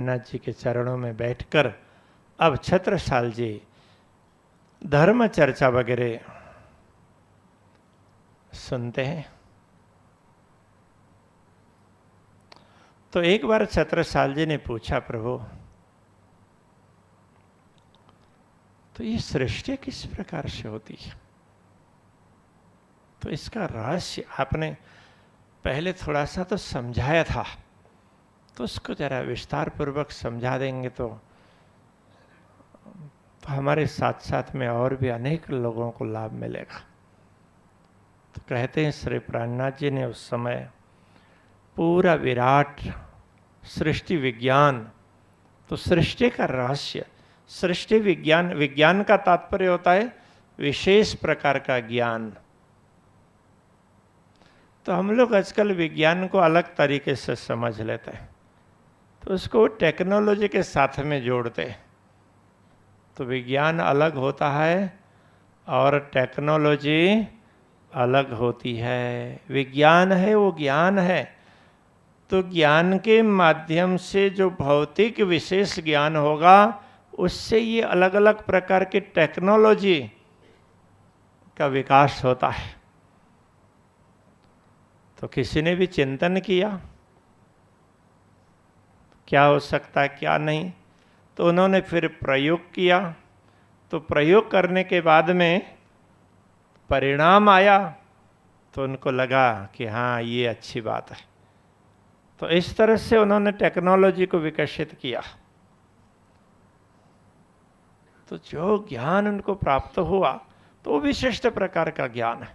नाथ जी के चरणों में बैठकर अब छत्रसाल जी धर्म चर्चा वगैरह सुनते हैं। तो एक बार छत्रसाल जी ने पूछा, प्रभु तो ये सृष्टि किस प्रकार से होती है? तो इसका रहस्य आपने पहले थोड़ा सा तो समझाया था, तो उसको जरा विस्तार पूर्वक समझा देंगे तो हमारे साथ साथ में और भी अनेक लोगों को लाभ मिलेगा। तो कहते हैं श्री प्राणनाथ जी ने उस समय पूरा विराट सृष्टि विज्ञान, तो सृष्टि का रहस्य, सृष्टि विज्ञान, विज्ञान का तात्पर्य होता है विशेष प्रकार का ज्ञान। तो हम लोग आजकल विज्ञान को अलग तरीके से समझ लेते हैं, तो उसको टेक्नोलॉजी के साथ में जोड़ते हैं। तो विज्ञान अलग होता है और टेक्नोलॉजी अलग होती है। विज्ञान है वो ज्ञान है, तो ज्ञान के माध्यम से जो भौतिक विशेष ज्ञान होगा उससे ये अलग अलग प्रकार की टेक्नोलॉजी का विकास होता है। तो किसी ने भी चिंतन किया क्या हो सकता है क्या नहीं, तो उन्होंने फिर प्रयोग किया। तो प्रयोग करने के बाद में परिणाम आया, तो उनको लगा कि हाँ ये अच्छी बात है। तो इस तरह से उन्होंने टेक्नोलॉजी को विकसित किया। तो जो ज्ञान उनको प्राप्त हुआ तो विशिष्ट प्रकार का ज्ञान है।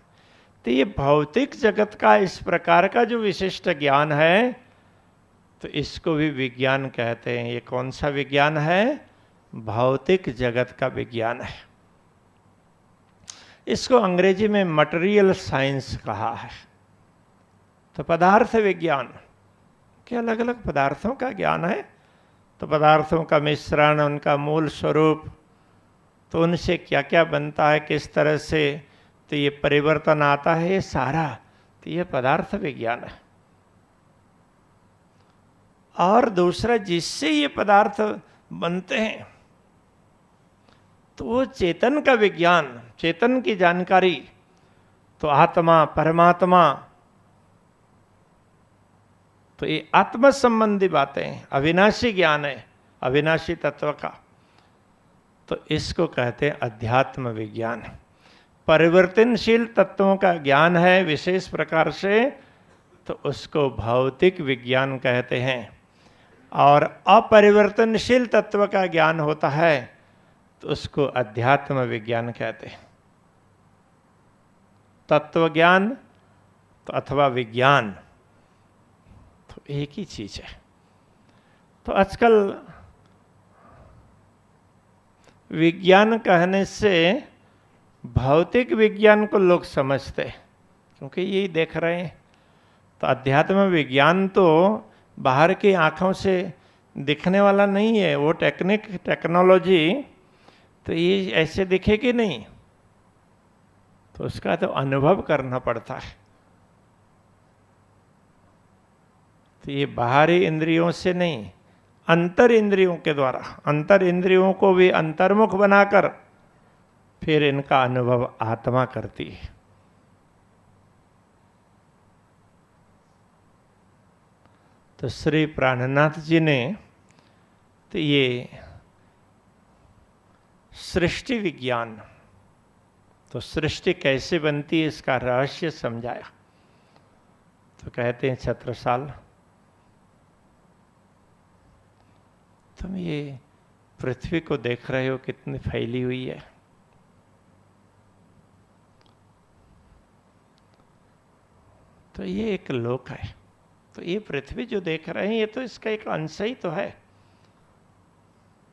तो ये भौतिक जगत का इस प्रकार का जो विशिष्ट ज्ञान है, तो इसको भी विज्ञान कहते हैं। ये कौन सा विज्ञान है? भौतिक जगत का विज्ञान है। इसको अंग्रेजी में मटेरियल साइंस कहा है। तो पदार्थ विज्ञान के अलग अलग पदार्थों का ज्ञान है। तो पदार्थों का मिश्रण, उनका मूल स्वरूप, तो उनसे क्या क्या बनता है, किस तरह से तो ये परिवर्तन आता है, ये सारा तो ये पदार्थ विज्ञान है। और दूसरा, जिससे ये पदार्थ बनते हैं तो वो चेतन का विज्ञान, चेतन की जानकारी, तो आत्मा, परमात्मा, तो ये आत्म संबंधी बातें, अविनाशी ज्ञान है, अविनाशी तत्व का। तो इसको कहते हैं अध्यात्म विज्ञान। परिवर्तनशील तत्वों का ज्ञान है विशेष प्रकार से, तो उसको भौतिक विज्ञान कहते हैं। और अपरिवर्तनशील तत्व का ज्ञान होता है तो उसको अध्यात्म विज्ञान कहते हैं। तत्व ज्ञान तो अथवा विज्ञान तो एक ही चीज है। तो आजकल विज्ञान कहने से भौतिक विज्ञान को लोग समझते हैं, क्योंकि यही देख रहे हैं। तो अध्यात्म विज्ञान तो बाहर की आंखों से दिखने वाला नहीं है। वो टेक्नोलॉजी तो ये ऐसे दिखेगी नहीं, तो उसका तो अनुभव करना पड़ता है। तो ये बाहरी इंद्रियों से नहीं, अंतर इंद्रियों के द्वारा, अंतर इंद्रियों को भी अंतर्मुख बनाकर फिर इनका अनुभव आत्मा करती है। तो श्री प्राणनाथ जी ने तो ये सृष्टि विज्ञान, तो सृष्टि कैसे बनती है इसका रहस्य समझाया। तो कहते हैं छत्रसाल, तुम ये पृथ्वी को देख रहे हो कितनी फैली हुई है। तो ये एक लोक है। तो ये पृथ्वी जो देख रहे हैं ये तो इसका एक अंश ही तो है,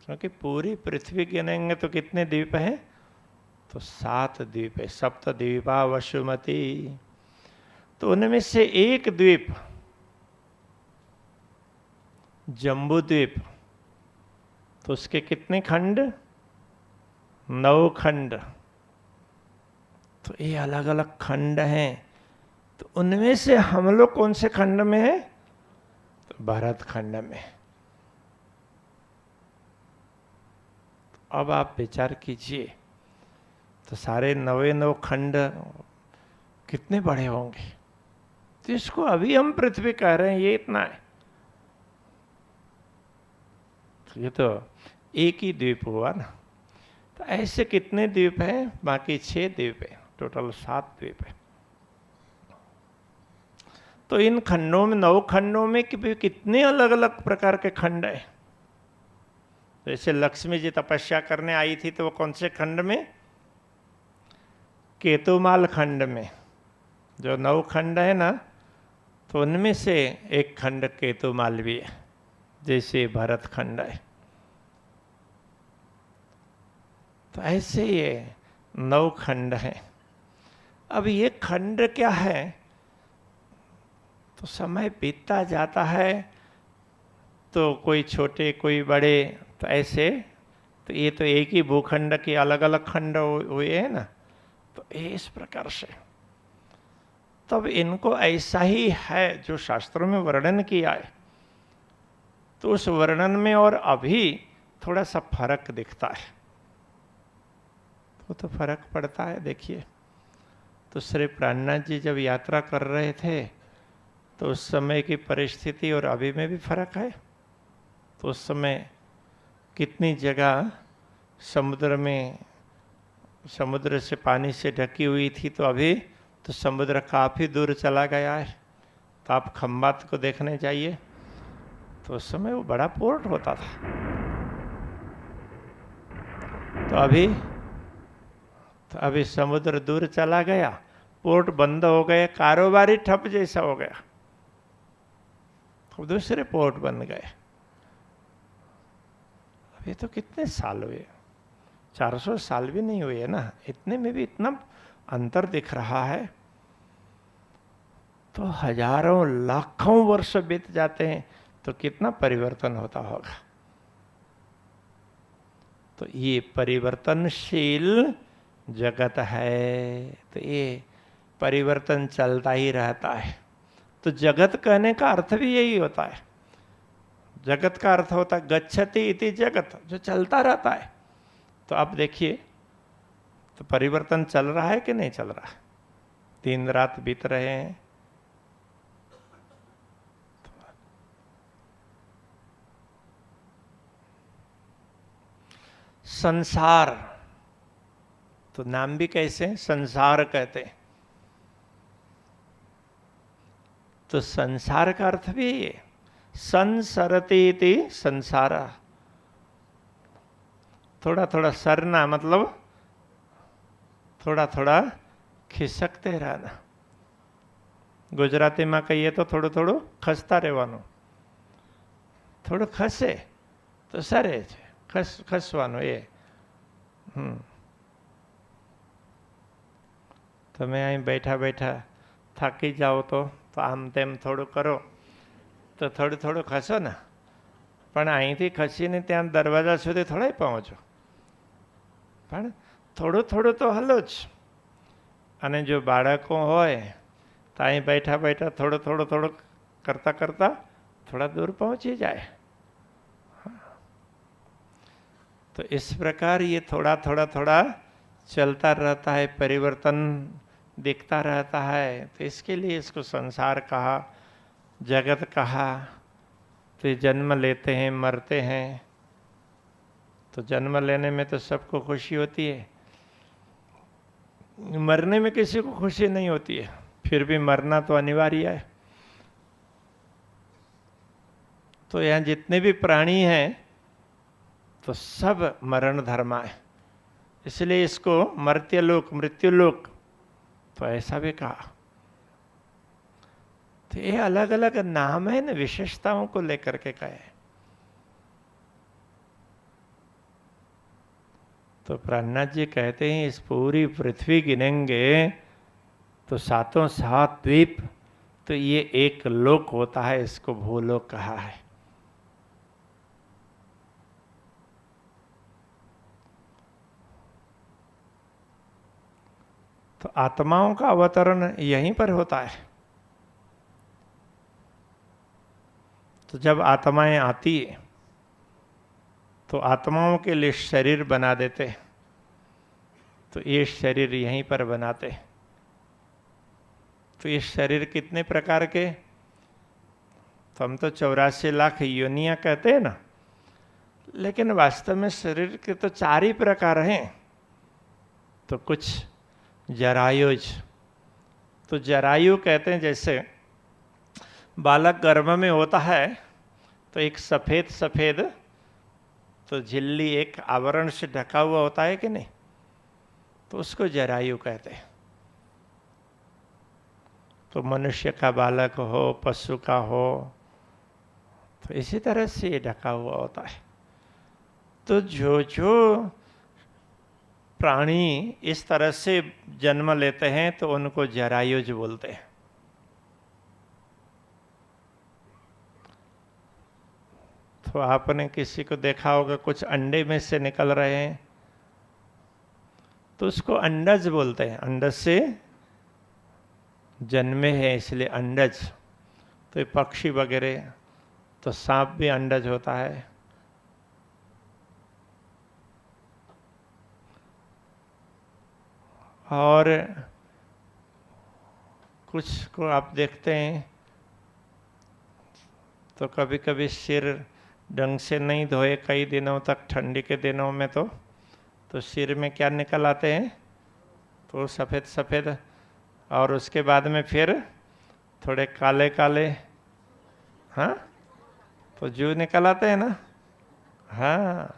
क्योंकि पूरी पृथ्वी गिनेंगे तो कितने द्वीप हैं? तो 7 द्वीप है। सप्त द्वीपा वसुमती। तो उनमें से एक द्वीप जम्बू द्वीप, तो उसके कितने खंड? 9 खंड। तो ये अलग अलग खंड हैं। तो उनमें से हम लोग कौन से खंड में है? तो भरत खंड में। अब आप विचार कीजिए, तो सारे 9 खंड कितने बड़े होंगे। तो इसको अभी हम पृथ्वी कह रहे हैं, ये इतना है। तो ये तो एक ही द्वीप हुआ ना। तो ऐसे कितने द्वीप हैं? बाकी 6 द्वीप है, टोटल 7 द्वीप है। तो इन खंडों में, 9 खंडों में कितने अलग अलग प्रकार के खंड है। जैसे लक्ष्मी जी तपस्या करने आई थी, तो वो कौन से खंड में? केतुमाल खंड में। जो 9 खंड है ना, तो उनमें से एक खंड केतुमाल भी है, जैसे भरत खंड है। तो ऐसे ये 9 खंड हैं। अब ये खंड क्या है? तो समय बीतता जाता है, तो कोई छोटे कोई बड़े, तो ऐसे, तो ये तो एक ही भूखंड के अलग अलग खंड हुए हैं ना। तो इस प्रकार से तब इनको ऐसा ही है जो शास्त्रों में वर्णन किया है। तो उस वर्णन में और अभी थोड़ा सा फर्क दिखता है। तो फर्क पड़ता है। देखिए, तो श्री प्राणनाथ जी जब यात्रा कर रहे थे, तो उस समय की परिस्थिति और अभी में भी फर्क है। तो उस समय कितनी जगह समुद्र में, समुद्र से पानी से ढकी हुई थी, तो अभी तो समुद्र काफी दूर चला गया है। तो आप खंबात को देखने जाइए, तो उस समय वो बड़ा पोर्ट होता था। तो अभी समुद्र दूर चला गया, पोर्ट बंद हो गए, कारोबारी ठप जैसा हो गया। तो दूसरे पोर्ट बन गए। अभी तो कितने साल हुए? 400 साल भी नहीं हुए ना, इतने में भी इतना अंतर दिख रहा है। तो हजारों लाखों वर्ष बीत जाते हैं, तो कितना परिवर्तन होता होगा। तो ये परिवर्तनशील जगत है, तो ये परिवर्तन चलता ही रहता है। तो जगत कहने का अर्थ भी यही होता है। जगत का अर्थ होता है गच्छति इति जगत, जो चलता रहता है। तो अब देखिए, तो परिवर्तन चल रहा है कि नहीं चल रहा है? दिन रात बीत रहे हैं। संसार, तो नाम भी कैसे संसार कहते हैं। तो संसार का अर्थ भी ये, संसरति इति संसार। थोड़ा थोड़ा सरना मतलब थोड़ा थोड़ा खिसकते रहना। गुजराती में कहिए तो थोड़ो थोड़ो खसता રહેવાનું। થોડું ખસે તો સરે છે, ખસવાનું એ। તમે અહીં बैठा बैठा થાકી જાઓ તો આમ તેમ થોડું કરો તો થોડું થોડું ખસો ને। પણ અહીંથી ખસીને ત્યાં દરવાજા સુધી થોડાય પહોંચો, પણ થોડું થોડું તો હલો જ। અને જો બાળકો હોય તો અહીં बैठा बैठा થોડું થોડું થોડું કરતા કરતા थोड़ा दूर पहुंच ही जाए। तो इस प्रकार ये थोड़ा थोड़ा थोड़ा चलता रहता है, परिवर्तन दिखता रहता है। तो इसके लिए इसको संसार कहा, जगत कहा। तो ये जन्म लेते हैं, मरते हैं। तो जन्म लेने में तो सबको खुशी होती है, मरने में किसी को खुशी नहीं होती है। फिर भी मरना तो अनिवार्य है। तो यहाँ जितने भी प्राणी हैं तो सब मरण धर्मा है, इसलिए इसको मर्त्यलोक, मृत्युलोक तो ऐसा भी कहा। तो ये अलग अलग नाम है ना, विशेषताओं को लेकर के कहे। तो प्राणनाथ जी कहते हैं इस पूरी पृथ्वी गिनेंगे तो 7 द्वीप, तो ये एक लोक होता है, इसको भूलोक कहा है। तो आत्माओं का अवतरण यहीं पर होता है। तो जब आत्माएं आती है तो आत्माओं के लिए शरीर बना देते, तो ये शरीर यहीं पर बनाते। तो ये शरीर कितने प्रकार के, तो हम तो 84 लाख योनियां कहते हैं ना, लेकिन वास्तव में शरीर के तो 4 ही प्रकार हैं। तो कुछ जरायुज, तो जरायु कहते हैं जैसे बालक गर्भ में होता है तो एक सफेद सफेद तो झिल्ली एक आवरण से ढका हुआ होता है कि नहीं, तो उसको जरायु कहते हैं। तो मनुष्य का बालक हो, पशु का हो, तो इसी तरह से ये ढका हुआ होता है। तो जो जो प्राणी इस तरह से जन्म लेते हैं तो उनको जरायुज बोलते हैं। तो आपने किसी को देखा होगा कुछ अंडे में से निकल रहे हैं, तो उसको अंडज बोलते हैं। अंडज से जन्मे हैं इसलिए अंडज। तो ये पक्षी वगैरह, तो सांप भी अंडज होता है। और कुछ को आप देखते हैं तो कभी कभी सिर ढंग से नहीं धोए कई दिनों तक, ठंडी के दिनों में तो सिर में क्या निकल आते हैं, तो सफ़ेद सफ़ेद, और उसके बाद में फिर थोड़े काले काले, हाँ, तो जू निकल आते हैं ना। हाँ,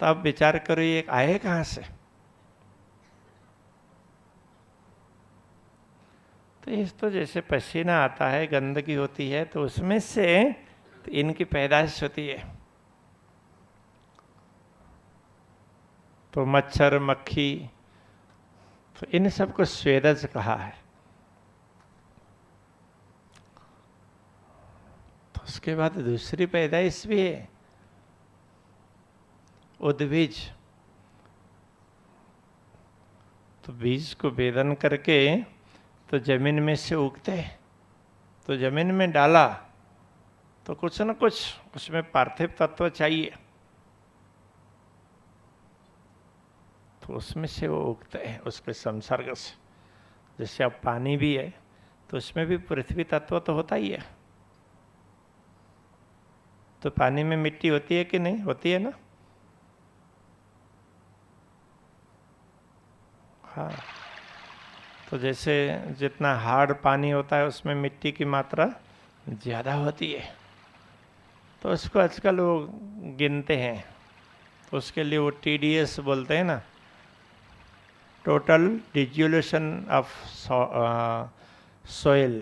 तो अब विचार करो ये आए कहाँ से। तो इस तो जैसे पसीना आता है, गंदगी होती है, तो उसमें से तो इनकी पैदाइश होती है। तो मच्छर मक्खी, तो इन सबको स्वेदज कहा है। तो उसके बाद दूसरी पैदाइश भी है, उद्बीज। तो बीज को वेदन करके तो जमीन में से उगते, तो जमीन में डाला तो कुछ न कुछ उसमें पार्थिव तत्व चाहिए, तो उसमें से वो उगते हैं उसके संसर्ग से। जैसे अब पानी भी है तो उसमें भी पृथ्वी तत्व तो होता ही है। तो पानी में मिट्टी होती है कि नहीं, होती है ना। हाँ, तो जैसे जितना हार्ड पानी होता है उसमें मिट्टी की मात्रा ज़्यादा होती है, तो उसको आजकल वो गिनते हैं। तो उसके लिए वो TDS बोलते हैं ना, टोटल डिसोल्यूशन ऑफ सॉइल।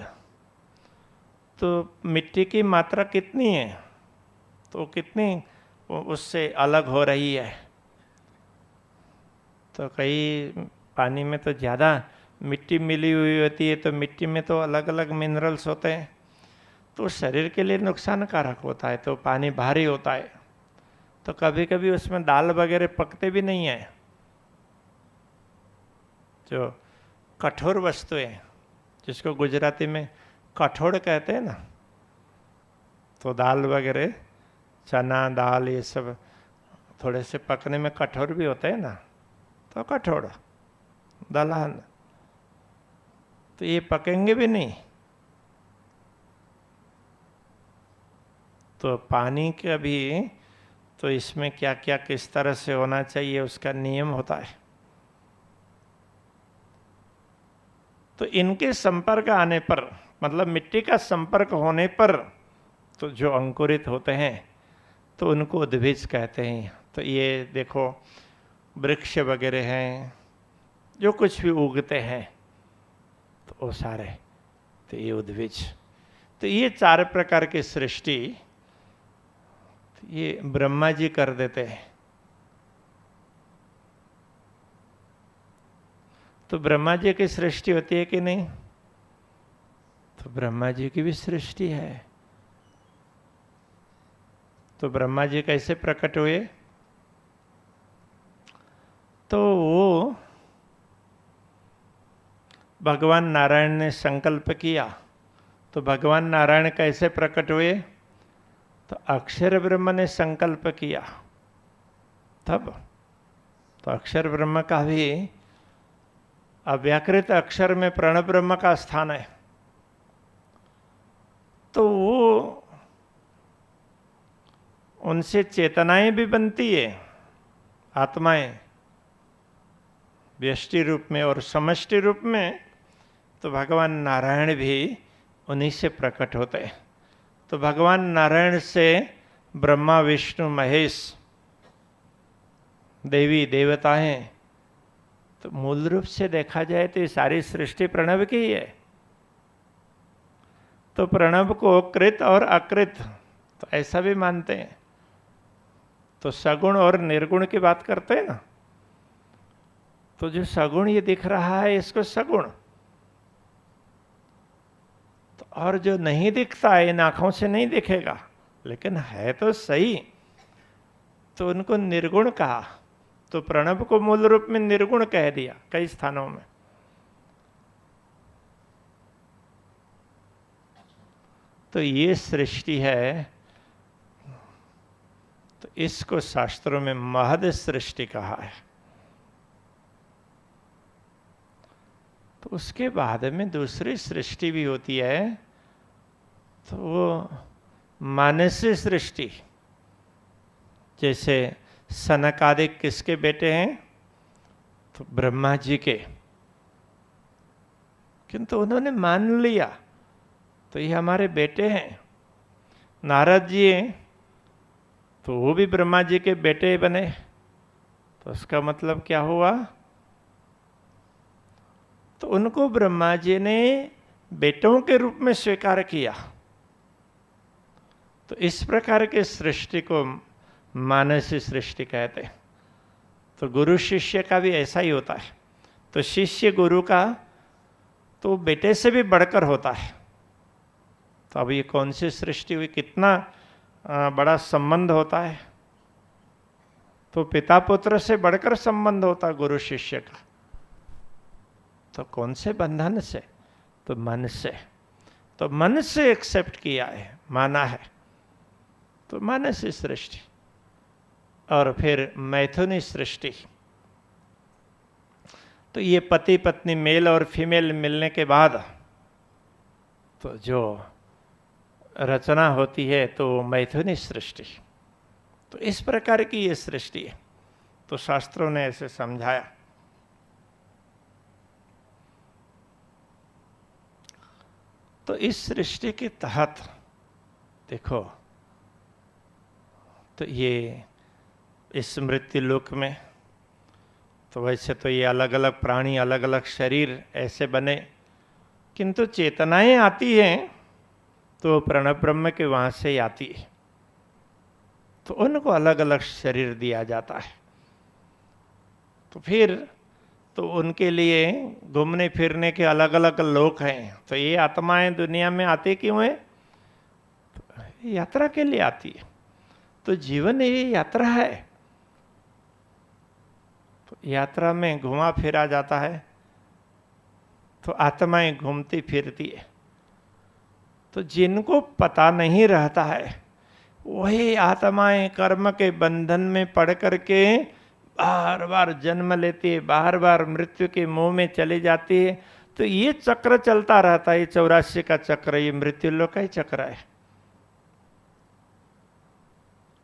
तो मिट्टी की मात्रा कितनी है, तो कितनी उससे अलग हो रही है। तो कई पानी में तो ज़्यादा मिट्टी मिली हुई होती है, तो मिट्टी में तो अलग अलग मिनरल्स होते हैं, तो शरीर के लिए नुकसानकारक होता है। तो पानी भारी होता है, तो कभी कभी उसमें दाल वगैरह पकते भी नहीं है। जो कठोर वस्तुएं, जिसको गुजराती में कठोड़ कहते हैं ना, तो दाल वगैरह, चना दाल, ये सब थोड़े से पकने में कठोर भी होते हैं ना, तो कठोड़ दलहन, तो ये पकेंगे भी नहीं। तो पानी का भी तो इसमें क्या क्या किस तरह से होना चाहिए उसका नियम होता है। तो इनके संपर्क आने पर, मतलब मिट्टी का संपर्क होने पर, तो जो अंकुरित होते हैं तो उनको उद्भिज कहते हैं। तो ये देखो वृक्ष वगैरह हैं, जो कुछ भी उगते हैं तो वो सारे, तो ये उद्भिज। तो ये 4 प्रकार की सृष्टि ये ब्रह्मा जी कर देते हैं। तो ब्रह्मा जी की सृष्टि होती है कि नहीं, तो ब्रह्मा जी की भी सृष्टि है। तो ब्रह्मा जी कैसे प्रकट हुए, तो वो भगवान नारायण ने संकल्प किया। तो भगवान नारायण कैसे प्रकट हुए, तो अक्षर ब्रह्म ने संकल्प किया। तब तो अक्षर ब्रह्म का भी अव्याकृत अक्षर में प्रणव ब्रह्म का स्थान है। तो वो उनसे चेतनाएं भी बनती है, आत्माएं व्यष्टि रूप में और समष्टि रूप में। तो भगवान नारायण भी उन्हीं से प्रकट होते हैं। तो भगवान नारायण से ब्रह्मा विष्णु महेश देवी देवताएं, तो मूल रूप से देखा जाए तो ये सारी सृष्टि प्रणव की ही है। तो प्रणव को कृत और अकृत तो ऐसा भी मानते हैं। तो सगुण और निर्गुण की बात करते हैं ना, तो जो सगुण ये दिख रहा है इसको सगुण, तो और जो नहीं दिखता है इन आंखों से नहीं दिखेगा लेकिन है तो सही, तो उनको निर्गुण कहा। तो प्रणव को मूल रूप में निर्गुण कह दिया कई स्थानों में। तो ये सृष्टि है, तो इसको शास्त्रों में महद सृष्टि कहा है। तो उसके बाद में दूसरी सृष्टि भी होती है, तो वो मानसी सृष्टि। जैसे सनकादिक किसके बेटे हैं? तो ब्रह्मा जी के, किंतु उन्होंने मान लिया तो ये हमारे बेटे हैं। नारद जी तो वो भी ब्रह्मा जी के बेटे बने, तो उसका मतलब क्या हुआ? तो उनको ब्रह्मा जी ने बेटों के रूप में स्वीकार किया। तो इस प्रकार के सृष्टि को मानसी सृष्टि कहते हैं। तो गुरु शिष्य का भी ऐसा ही होता है। तो शिष्य गुरु का तो बेटे से भी बढ़कर होता है। तो अब ये कौन सी सृष्टि हुई, कितना बड़ा संबंध होता है। तो पिता पुत्र से बढ़कर संबंध होता है गुरु शिष्य का। तो कौन से बंधन से? तो मन से। तो मन से एक्सेप्ट किया है, माना है, तो मानसी सृष्टि। और फिर मैथुनी सृष्टि। तो ये पति पत्नी मेल और फीमेल मिलने के बाद तो जो रचना होती है तो मैथुनी सृष्टि। तो इस प्रकार की ये सृष्टि है। तो शास्त्रों ने ऐसे समझाया। तो इस सृष्टि के तहत देखो, तो ये इस मृत्यु लोक में तो वैसे तो ये अलग अलग प्राणी अलग अलग शरीर ऐसे बने, किंतु चेतनाएं आती हैं तो प्रणव ब्रह्म के वहां से ही आती है। तो उनको अलग अलग शरीर दिया जाता है। तो फिर तो उनके लिए घूमने फिरने के अलग अलग लोक हैं। तो ये आत्माएं दुनिया में आती क्यों है? तो यात्रा के लिए आती है। तो जीवन ये यात्रा है। तो यात्रा में घुमा फिरा जाता है, तो आत्माएं घूमती फिरती है। तो जिनको पता नहीं रहता है वही आत्माएं कर्म के बंधन में पड़ करके बार बार जन्म लेती है, बार बार मृत्यु के मुंह में चली जाती है। तो ये चक्र चलता रहता है, 84 का चक्र, ये मृत्यु लोक का ही चक्र है।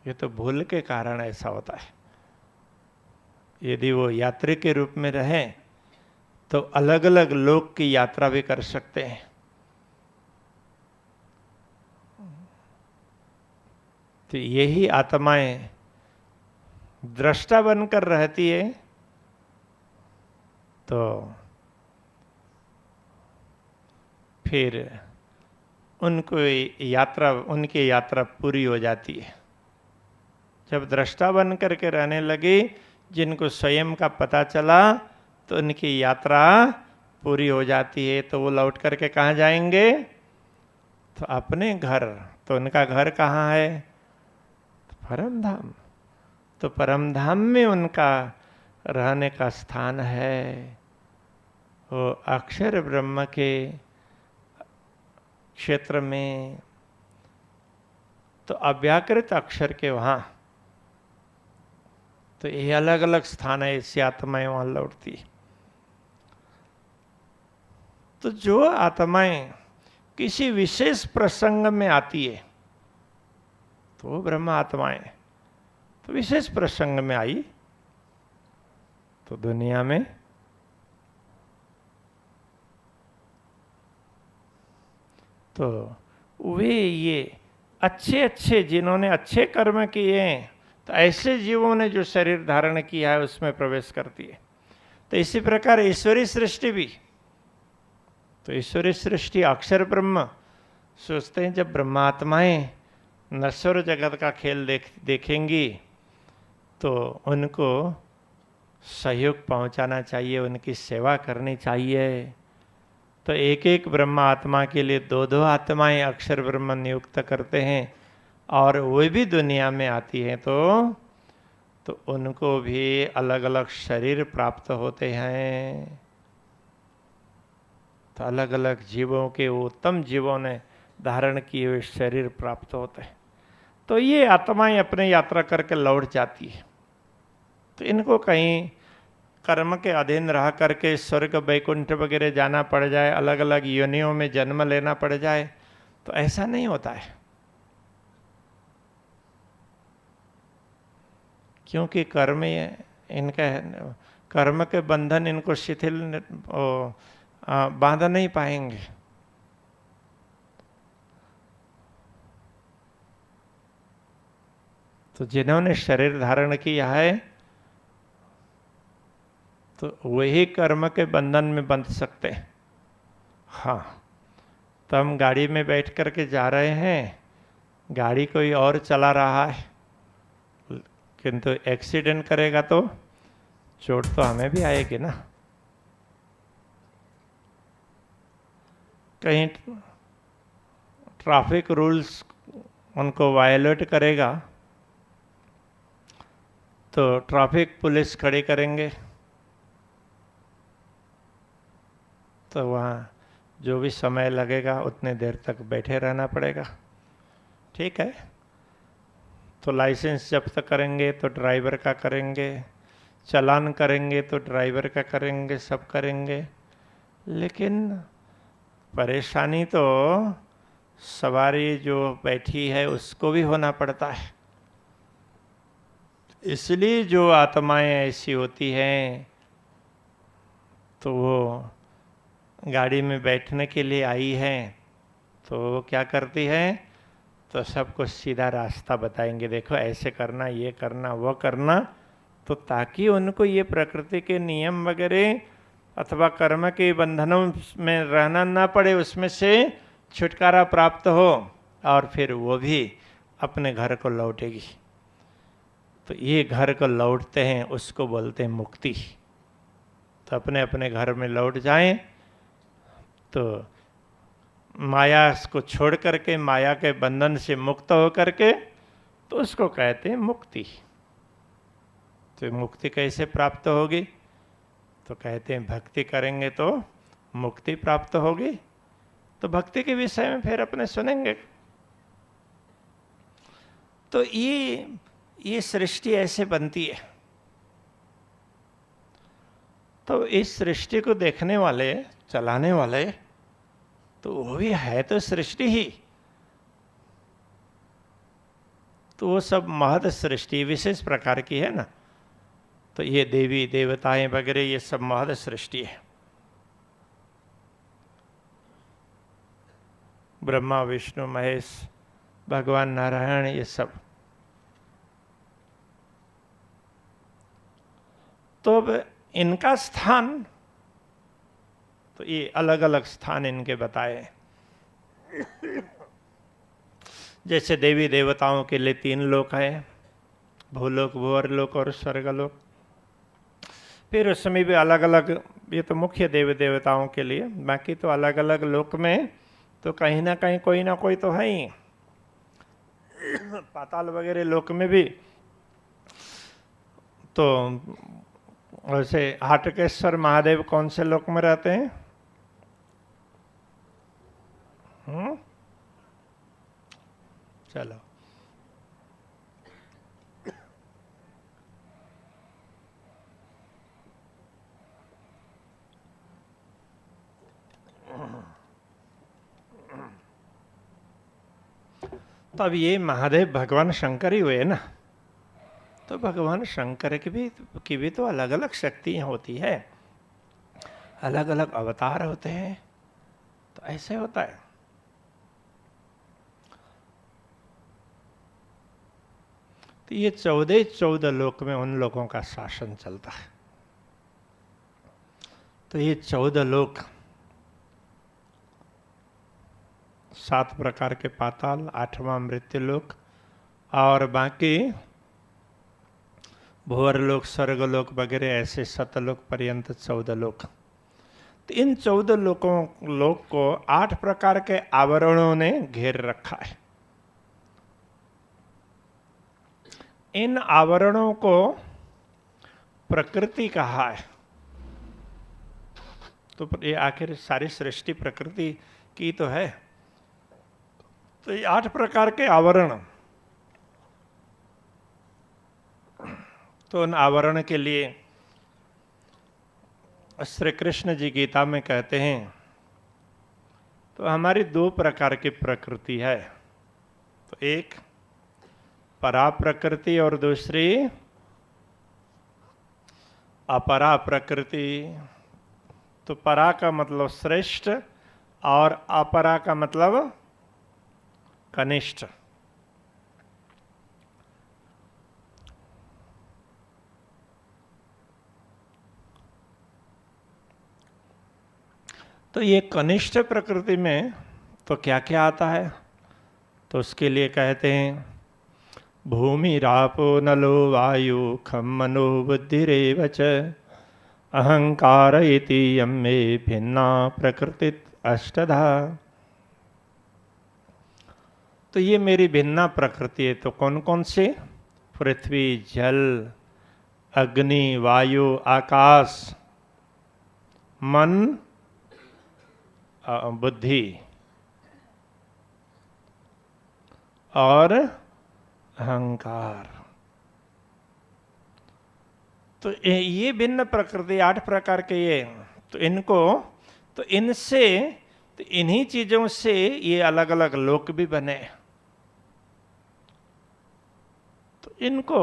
ये तो भूल के कारण ऐसा होता है। यदि वो यात्री के रूप में रहे तो अलग अलग लोक की यात्रा भी कर सकते हैं। तो यही आत्माएं दृष्टा बनकर रहती है। तो फिर उनको यात्रा, उनकी यात्रा पूरी हो जाती है। जब दृष्टा बन करके रहने लगे, जिनको स्वयं का पता चला, तो उनकी यात्रा पूरी हो जाती है। तो वो लौट करके कहाँ जाएंगे? तो अपने घर। तो उनका घर कहाँ है? तो परम धाम। तो परम धाम में उनका रहने का स्थान है। वो अक्षर ब्रह्म के क्षेत्र में, तो अव्याकृत अक्षर के वहाँ। तो ये अलग अलग स्थान है, ऐसी आत्माएं वहां लौटती है। तो जो आत्माएं किसी विशेष प्रसंग में आती है तो वो ब्रह्म आत्माएं, तो विशेष प्रसंग में आई तो दुनिया में तो वे ये अच्छे अच्छे जिन्होंने अच्छे कर्म किए हैं, तो ऐसे जीवों ने जो शरीर धारण किया है उसमें प्रवेश करती है। तो इसी प्रकार ईश्वरी सृष्टि भी, तो ईश्वरी सृष्टि अक्षर ब्रह्म सोचते हैं जब ब्रह्मात्माएं नश्वर जगत का खेल देखेंगी तो उनको सहयोग पहुंचाना चाहिए, उनकी सेवा करनी चाहिए। तो एक एक ब्रह्म आत्मा के लिए दो दो आत्माएं अक्षर ब्रह्म नियुक्त करते हैं, और वे भी दुनिया में आती हैं तो उनको भी अलग अलग शरीर प्राप्त होते हैं। तो अलग अलग जीवों के उत्तम जीवों ने धारण किए हुए शरीर प्राप्त होते हैं। तो ये आत्माएं अपने यात्रा करके लौट जाती है। तो इनको कहीं कर्म के अधीन रह करके स्वर्ग वैकुंठ वगैरह जाना पड़ जाए, अलग अलग योनियों में जन्म लेना पड़ जाए, तो ऐसा नहीं होता है। क्योंकि कर्म इनका कर्म के बंधन इनको शिथिल बांध नहीं पाएंगे। तो जिन्होंने शरीर धारण किया है तो वही कर्म के बंधन में बंध सकते हैं। हाँ, तो हम गाड़ी में बैठ करके जा रहे हैं, गाड़ी कोई और चला रहा है, किंतु एक्सीडेंट करेगा तो चोट तो हमें भी आएगी ना। कहीं ट्रैफिक रूल्स उनको वायलेट करेगा तो ट्रैफिक पुलिस खड़ी करेंगे, तो वहाँ जो भी समय लगेगा उतने देर तक बैठे रहना पड़ेगा। ठीक है, तो लाइसेंस जब्त करेंगे तो ड्राइवर का करेंगे, चालान करेंगे तो ड्राइवर का करेंगे, सब करेंगे, लेकिन परेशानी तो सवारी जो बैठी है उसको भी होना पड़ता है। इसलिए जो आत्माएं ऐसी होती हैं तो वो गाड़ी में बैठने के लिए आई हैं, तो वो क्या करती है, तो सबको सीधा रास्ता बताएंगे, देखो ऐसे करना, ये करना, वो करना, तो ताकि उनको ये प्रकृति के नियम वगैरह अथवा कर्म के बंधनों में रहना ना पड़े, उसमें से छुटकारा प्राप्त हो, और फिर वो भी अपने घर को लौटेगी। तो ये घर को लौटते हैं उसको बोलते हैं मुक्ति। तो अपने अपने घर में लौट जाएं, तो माया को छोड़ करके, माया के बंधन से मुक्त हो करके, तो उसको कहते हैं मुक्ति। तो मुक्ति कैसे प्राप्त होगी, तो कहते हैं भक्ति करेंगे तो मुक्ति प्राप्त होगी। तो भक्ति के विषय में फिर अपने सुनेंगे। तो ये सृष्टि ऐसे बनती है। तो इस सृष्टि को देखने वाले, चलाने वाले, तो वो भी है तो सृष्टि ही। तो वो सब महद सृष्टि विशेष प्रकार की है ना। तो ये देवी देवताएं वगैरह ये सब महद सृष्टि है। ब्रह्मा विष्णु महेश भगवान नारायण ये सब। तो अब इनका स्थान, तो ये अलग अलग स्थान इनके बताए। जैसे देवी देवताओं के लिए 3 लोक है, भूलोक, भूअरलोक और स्वर्गलोक। फिर उसमें भी अलग अलग, ये तो मुख्य देवी देवताओं के लिए, बाकी तो अलग अलग लोक में तो कहीं ना कहीं कोई ना कोई तो है ही। पाताल वगैरह लोक में भी तो वैसे हाटकेश्वर महादेव कौन से लोक में रहते हैं? चलो, तो अब ये महादेव भगवान शंकर ही हुए ना, तो भगवान शंकर की भी तो अलग अलग शक्तियां होती है, अलग अलग अवतार होते हैं। तो ऐसे होता है। तो ये 14 लोक में उन लोगों का शासन चलता है। तो ये 14 लोक, 7 प्रकार के पाताल, 8वां मृत्यु लोक, और बाकी भुवरलोक, स्वर्गलोक वगैरह ऐसे सतलोक पर्यंत 14 लोक। तो इन 14 लोक को 8 प्रकार के आवरणों ने घेर रखा है। इन आवरणों को प्रकृति कहा है। तो ये आखिर सारी सृष्टि प्रकृति की तो है। तो ये 8 प्रकार के आवरण, तो उन आवरण के लिए श्री कृष्ण जी गीता में कहते हैं, तो हमारी 2 प्रकार की प्रकृति है। तो एक परा प्रकृति और दूसरी अपरा प्रकृति। तो परा का मतलब श्रेष्ठ और अपरा का मतलब कनिष्ठ। तो ये कनिष्ठ प्रकृति में तो क्या क्या आता है? तो उसके लिए कहते हैं भूमि रापो नलो वायु खम मनो बुद्धिरेव च अहंकार इति यम्मे भिन्ना प्रकृति अष्टधा। तो ये मेरी भिन्ना प्रकृति है। तो कौन कौन सी? पृथ्वी, जल, अग्नि, वायु, आकाश, मन, बुद्धि और अहंकार। तो ये भिन्न प्रकृति 8 प्रकार के ये, तो इनको, तो इनसे, तो इन्हीं चीजों से ये अलग अलग लोक भी बने। तो इनको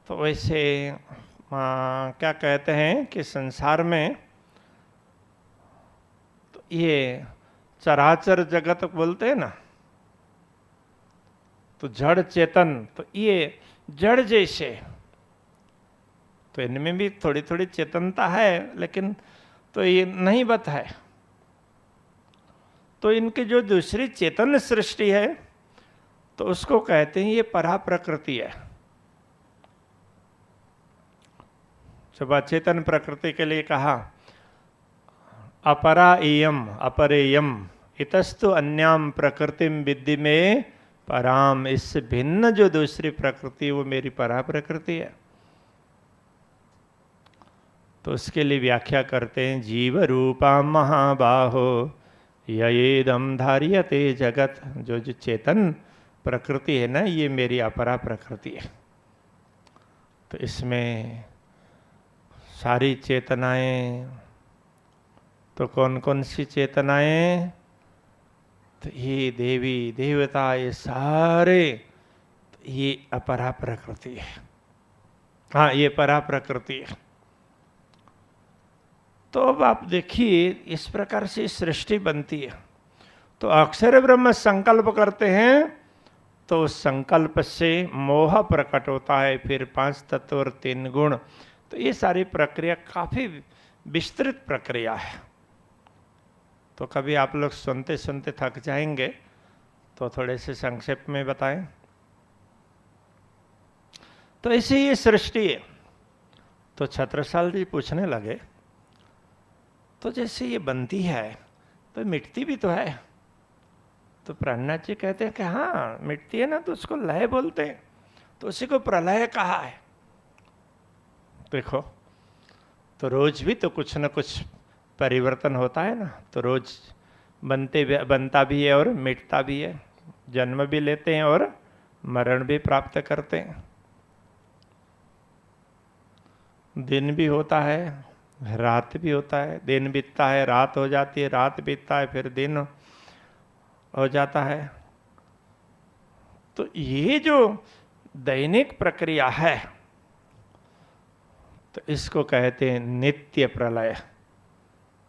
तो वैसे क्या कहते हैं कि संसार में तो ये चराचर जगत बोलते हैं ना, तो जड़ चेतन, तो ये जड़ जैसे, तो इनमें भी थोड़ी थोड़ी चेतनता है, लेकिन तो ये नहीं बता है। तो इनकी जो दूसरी चेतन सृष्टि है, तो उसको कहते हैं ये परा प्रकृति है। जब अचेतन प्रकृति के लिए कहा अपरा इयम अपरेयम इतस्तु अन्याम प्रकृतिम विद्धि में पराम। इससे भिन्न जो दूसरी प्रकृति वो मेरी परा प्रकृति है। तो उसके लिए व्याख्या करते हैं जीव रूपा महाबाहो येदम धार्यते जगत। जो जो चेतन प्रकृति है ना, ये मेरी अपरा प्रकृति है। तो इसमें सारी चेतनाएं, तो कौन कौन सी चेतनाएं? तो ये देवी देवता, ये सारे, ये अपरा प्रकृति है। हाँ, ये परा प्रकृति है। तो अब आप देखिए इस प्रकार से सृष्टि बनती है। तो अक्षर ब्रह्म संकल्प करते हैं, तो उस संकल्प से मोह प्रकट होता है, फिर 5 तत्व और 3 गुण। तो ये सारी प्रक्रिया काफी विस्तृत प्रक्रिया है। तो कभी आप लोग सुनते सुनते थक जाएंगे, तो थोड़े से संक्षेप में बताएं। तो ऐसे ये सृष्टि है। तो छत्रसाल जी पूछने लगे, तो जैसे ये बनती है तो मिटती भी तो है। तो प्राणनाथ जी कहते हैं कि हाँ मिटती है ना, तो उसको लय बोलते हैं। तो उसी को प्रलय कहा है। देखो, तो रोज भी तो कुछ न कुछ परिवर्तन होता है ना। तो रोज बनता भी है और मिटता भी है, जन्म भी लेते हैं और मरण भी प्राप्त करते हैं। दिन भी होता है, रात भी होता है। दिन बीतता है, रात हो जाती है, रात बीतता है, फिर दिन हो जाता है। तो ये जो दैनिक प्रक्रिया है, तो इसको कहते हैं नित्य प्रलय।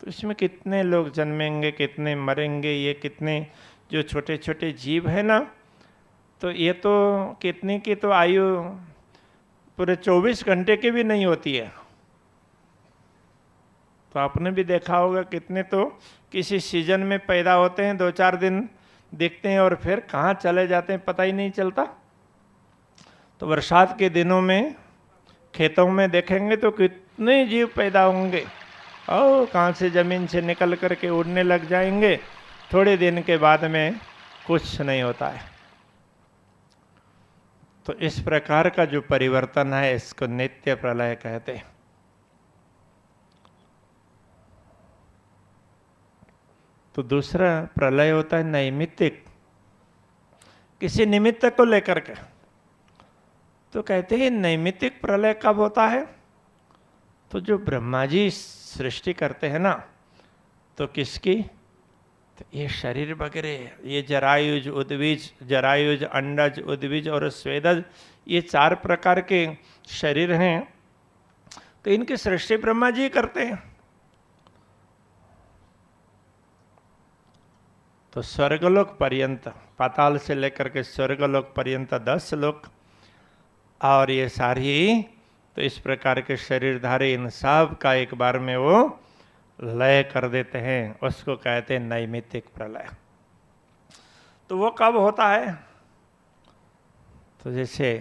तो इसमें कितने लोग जन्मेंगे, कितने मरेंगे, ये कितने जो छोटे छोटे जीव है ना, तो ये तो कितने की तो आयु पूरे 24 घंटे की भी नहीं होती है। तो आपने भी देखा होगा कितने तो किसी सीजन में पैदा होते हैं, 2-4 दिन दिखते हैं और फिर कहाँ चले जाते हैं पता ही नहीं चलता। तो बरसात के दिनों में खेतों में देखेंगे तो कितने जीव पैदा होंगे और कहाँ से जमीन से निकल करके उड़ने लग जाएंगे, थोड़े दिन के बाद में कुछ नहीं होता है। तो इस प्रकार का जो परिवर्तन है इसको नित्य प्रलय कहते हैं। तो दूसरा प्रलय होता है नैमित्तिक, किसी निमित्त को लेकर के। तो कहते हैं नैमित्तिक प्रलय कब होता है? तो जो ब्रह्मा जी सृष्टि करते हैं ना, तो किसकी, तो ये शरीर वगैरह, ये जरायुज उद्बीज, जरायुज अंडज उद्बीज और स्वेदज, ये 4 प्रकार के शरीर हैं। तो इनकी सृष्टि ब्रह्मा जी करते हैं। तो स्वर्गलोक पर्यंत, पाताल से लेकर के स्वर्गलोक पर्यंत 10 लोक, और ये सारी तो इस प्रकार के शरीरधारी इन सब का एक बार में वो लय कर देते हैं, उसको कहते हैं नैमित्तिक प्रलय। तो वो कब होता है? तो जैसे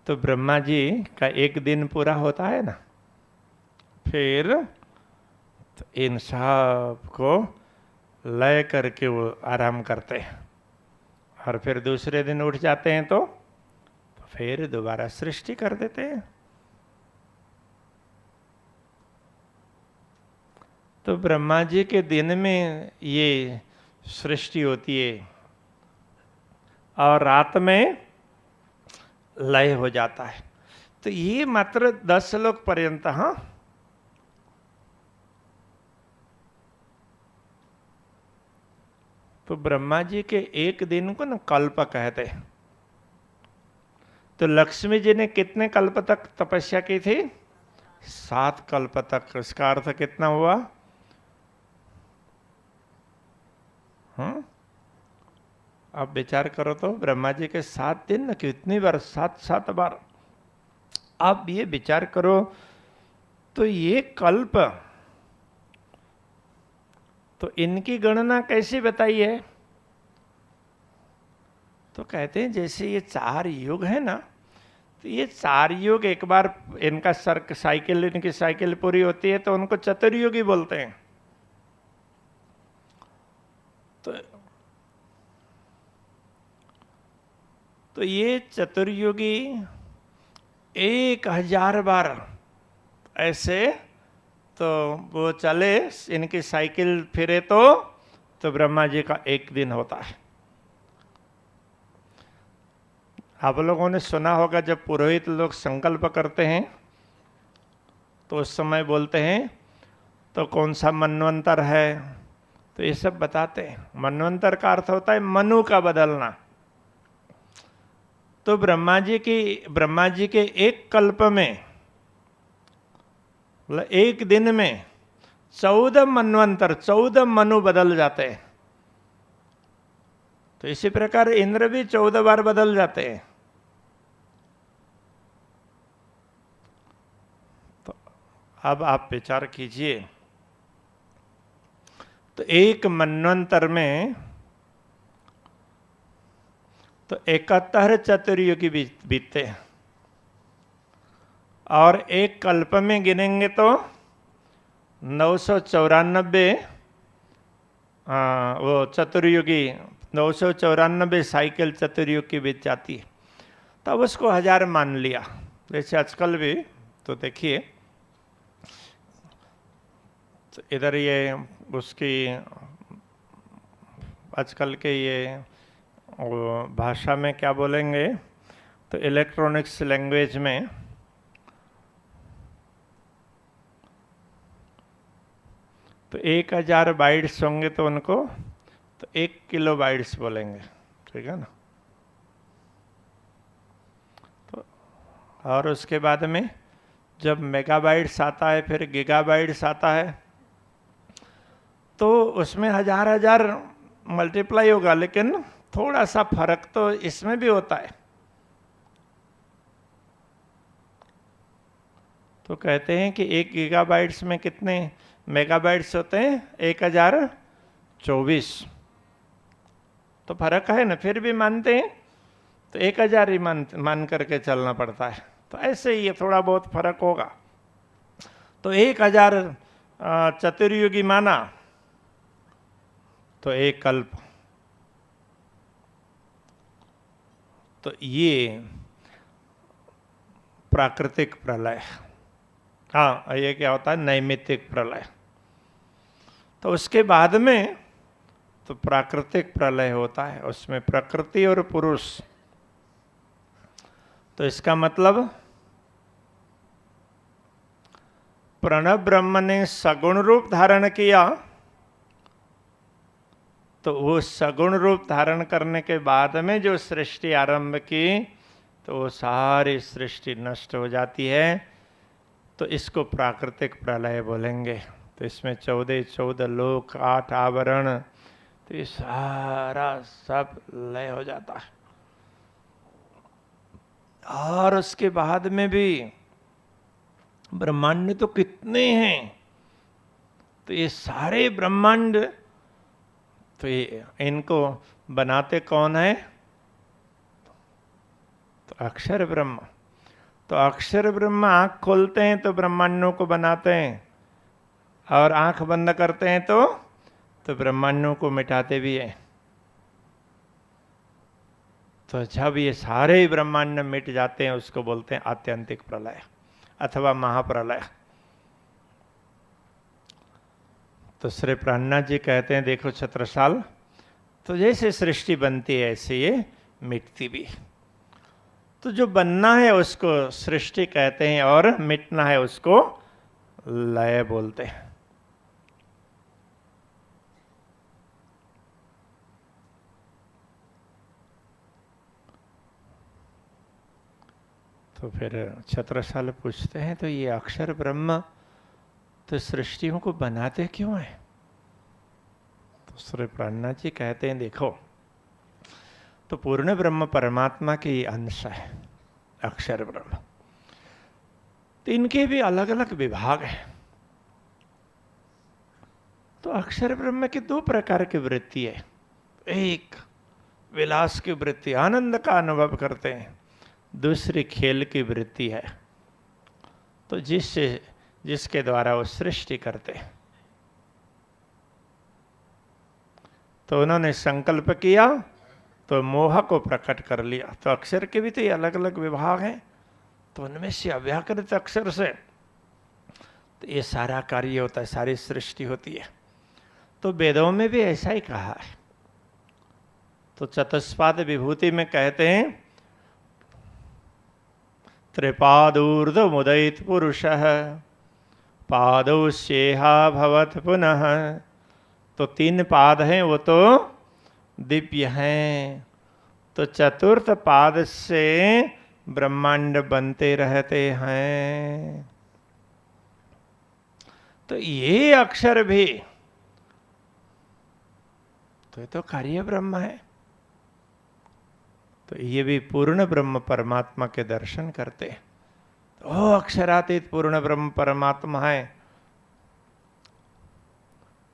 तो ब्रह्मा जी का एक दिन पूरा होता है ना, फिर तो इन सब को लय करके वो आराम करते हैं, और फिर दूसरे दिन उठ जाते हैं तो फिर दोबारा सृष्टि कर देते हैं। तो ब्रह्मा जी के दिन में ये सृष्टि होती है और रात में लय हो जाता है। तो ये मात्र 10 लोक पर्यंत। हाँ, तो ब्रह्मा जी के एक दिन को ना कल्प कहते हैं। तो लक्ष्मी जी ने कितने कल्प तक तपस्या की थी? 7 कल्प तक। इसका अर्थ कितना हुआ? आप विचार करो तो ब्रह्मा जी के 7 दिन न कितनी बार, 7 बार। आप ये विचार करो तो ये कल्प, तो इनकी गणना कैसे बताई है? तो कहते हैं जैसे ये 4 युग है ना, तो ये 4 युग एक बार इनका साइकिल, इनकी साइकिल पूरी होती है तो उनको चतुर्युगी बोलते हैं। तो ये चतुर्युगी 1000 बार ऐसे तो वो चले, इनकी साइकिल फिरे तो ब्रह्मा जी का एक दिन होता है। आप लोगों ने सुना होगा जब पुरोहित लोग संकल्प करते हैं तो उस समय बोलते हैं तो कौन सा मनवंतर है, तो ये सब बताते हैं। मनवंतर का अर्थ होता है मनु का बदलना। तो ब्रह्मा जी के एक कल्प में, मतलब एक दिन में 14 मनवंतर, 14 मनु बदल जाते हैं। तो इसी प्रकार इंद्र भी 14 बार बदल जाते हैं। तो अब आप विचार कीजिए, तो एक मनवंतर में तो 71 चतुर्युगी बीतते हैं, और एक कल्प में गिनेंगे तो 994 वो चतुर्युगी, 994 साइकिल चतुर्युग की बीत जाती है। तब उसको 1000 मान लिया। जैसे आजकल भी तो देखिए, तो इधर ये उसकी आजकल के ये भाषा में क्या बोलेंगे, तो इलेक्ट्रॉनिक्स लैंग्वेज में तो 1000 बाइट्स होंगे तो उनको तो 1 किलो बाइट्स बोलेंगे, ठीक है ना। और उसके बाद में जब मेगाबाइट्स आता है, फिर गीगाबाइट्स आता है, तो उसमें हजार हजार मल्टीप्लाई होगा, लेकिन थोड़ा सा फर्क तो इसमें भी होता है। तो कहते हैं कि 1 गीगाबाइट्स में कितने मेगाबाइट्स होते हैं? 1024। तो फर्क है ना, फिर भी मानते हैं तो 1000 ही मान करके चलना पड़ता है। तो ऐसे ही ये थोड़ा बहुत फर्क होगा। तो 1000 चतुर्युगी माना तो 1 कल्प। तो ये प्राकृतिक प्रलय। हाँ, ये क्या होता है? नैमित्तिक प्रलय। तो उसके बाद में तो प्राकृतिक प्रलय होता है, उसमें प्रकृति और पुरुष। तो इसका मतलब प्रणव ब्रह्म ने सगुण रूप धारण किया, तो वो सगुण रूप धारण करने के बाद में जो सृष्टि आरंभ की, तो वो सारी सृष्टि नष्ट हो जाती है। तो इसको प्राकृतिक प्रलय बोलेंगे। तो इसमें 14 लोक, 8 आवरण, तो ये सारा सब लय हो जाता है। और उसके बाद में भी ब्रह्मांड तो कितने हैं, तो ये सारे ब्रह्मांड, तो ये इनको बनाते कौन है? तो अक्षर ब्रह्म। तो अक्षर ब्रह्म आंख खोलते हैं तो ब्रह्मांडों को बनाते हैं, और आंख बंद करते हैं तो ब्रह्मांडों को मिटाते भी हैं। तो जब ये सारे ब्रह्मांड मिट जाते हैं, उसको बोलते हैं आत्यंतिक प्रलय अथवा महाप्रलय। तो श्री प्राणनाथ जी कहते हैं, देखो छत्रसाल, तो जैसे सृष्टि बनती है ऐसे ये मिटती भी। तो जो बनना है उसको सृष्टि कहते हैं, और मिटना है उसको लय बोलते हैं। तो फिर छत्रसाल पूछते हैं, तो ये अक्षर ब्रह्म तो सृष्टियों को बनाते क्यों है? तो श्री प्राणनाथ जी कहते हैं, देखो, तो पूर्ण ब्रह्म परमात्मा के अंश है अक्षर ब्रह्म। तो इनके भी अलग अलग विभाग हैं। तो अक्षर ब्रह्म की 2 प्रकार की वृत्ति है। एक विलास की वृत्ति, आनंद का अनुभव करते हैं। दूसरी खेल की वृत्ति है, तो जिसके द्वारा वो सृष्टि करते हैं। तो उन्होंने संकल्प किया तो मोह को प्रकट कर लिया। तो अक्षर के भी तो ये अलग अलग विभाग हैं। तो उनमें से अव्याकृत अक्षर से तो ये सारा कार्य होता है, सारी सृष्टि होती है। तो वेदों में भी ऐसा ही कहा है। तो चतुष्पाद विभूति में कहते हैं, त्रिपादूर्ध मुदयित पुरुषः पादौ स्येहा भवत पुनः। तो 3 पाद हैं, वो तो दिव्य हैं। तो चतुर्थ पाद से ब्रह्मांड बनते रहते हैं। तो ये अक्षर भी तो ये तो कार्य ब्रह्म है। तो ये भी पूर्ण ब्रह्म परमात्मा के दर्शन करते हैं। तो अक्षरातीत पूर्ण ब्रह्म परमात्मा है,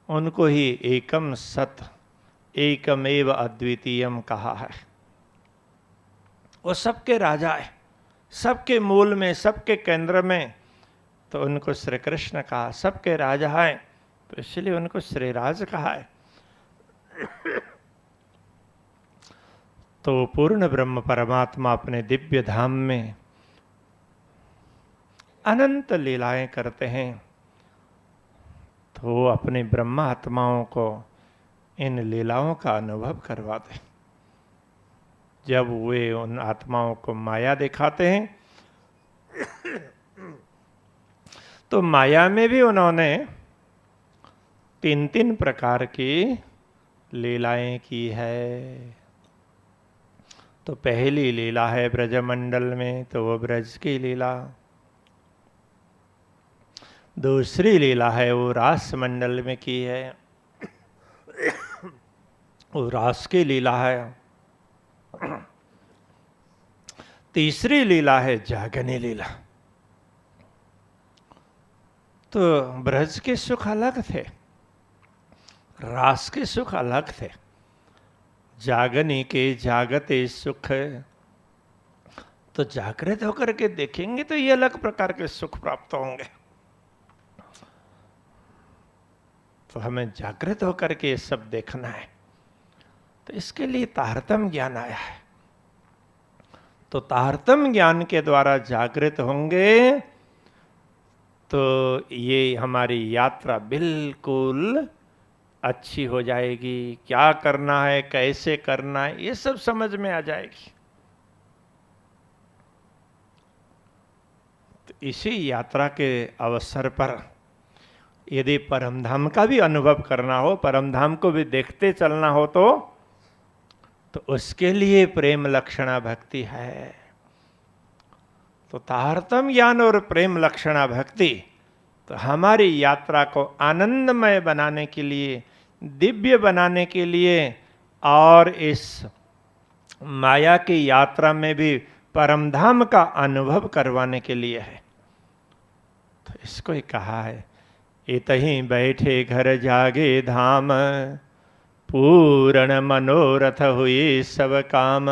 उनको ही एकम सत एकमेव अद्वितीयम कहा है। वो सबके राजा है, सबके मूल में, सबके केंद्र में। तो उनको श्री कृष्ण कहा, सबके राजा है, तो इसलिए उनको श्रीराज कहा है। तो पूर्ण ब्रह्म परमात्मा अपने दिव्य धाम में अनंत लीलाएं करते हैं। तो अपने ब्रह्मात्माओं को इन लीलाओं का अनुभव करवाते हैं। जब वे उन आत्माओं को माया दिखाते हैं, तो माया में भी उन्होंने 3 प्रकार की लीलाएं की है। तो पहली लीला है ब्रजमंडल में, तो वो ब्रज की लीला। दूसरी लीला है वो रास मंडल में की है, वो रास की लीला है। तीसरी लीला है जागनी लीला। तो ब्रज के सुख अलग थे, रास के सुख अलग थे। जागनी के जागते सुख, तो जागृत होकर के देखेंगे तो ये अलग प्रकार के सुख प्राप्त होंगे। तो हमें जागृत होकर के ये सब देखना है, तो इसके लिए तारतम्य ज्ञान आया है। तो तारतम्य ज्ञान के द्वारा जागृत होंगे तो ये हमारी यात्रा बिल्कुल अच्छी हो जाएगी। क्या करना है, कैसे करना है, ये सब समझ में आ जाएगी। तो इसी यात्रा के अवसर पर यदि परमधाम का भी अनुभव करना हो, परमधाम को भी देखते चलना हो, तो उसके लिए प्रेम लक्षणा भक्ति है। तो तारतम्य ज्ञान और प्रेम लक्षणा भक्ति तो हमारी यात्रा को आनंदमय बनाने के लिए, दिव्य बनाने के लिए, और इस माया की यात्रा में भी परमधाम का अनुभव करवाने के लिए है। तो इसको ही कहा है, इतहीं बैठे घर जागे धाम, पूर्ण मनोरथ हुए सब काम।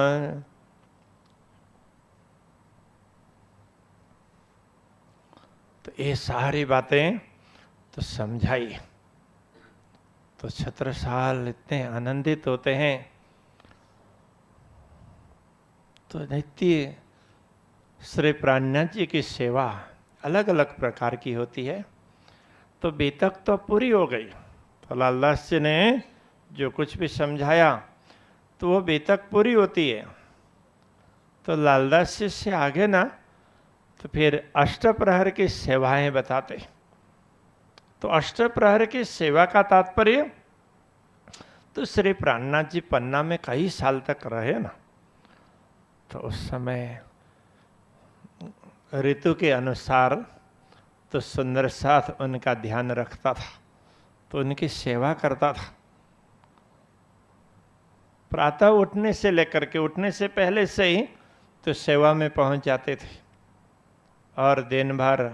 तो ये सारी बातें तो समझाई। तो छत्रसाल इतने आनंदित होते हैं। तो नित्य श्री प्राणनाथ जी की सेवा अलग अलग प्रकार की होती है। तो बेतक तो पूरी हो गई। तो लालदास जी ने जो कुछ भी समझाया तो वो बेतक पूरी होती है। तो लालदास जी से आगे ना तो फिर अष्टप्रहर की सेवाएं बताते। तो अष्टप्रहर की सेवा का तात्पर्य, तो श्री प्राणनाथ जी पन्ना में कई साल तक रहे ना, तो उस समय ऋतु के अनुसार तो सुंदर साथ उनका ध्यान रखता था, तो उनकी सेवा करता था। प्रातः उठने से लेकर के, उठने से पहले से ही तो सेवा में पहुंच जाते थे, और दिन भर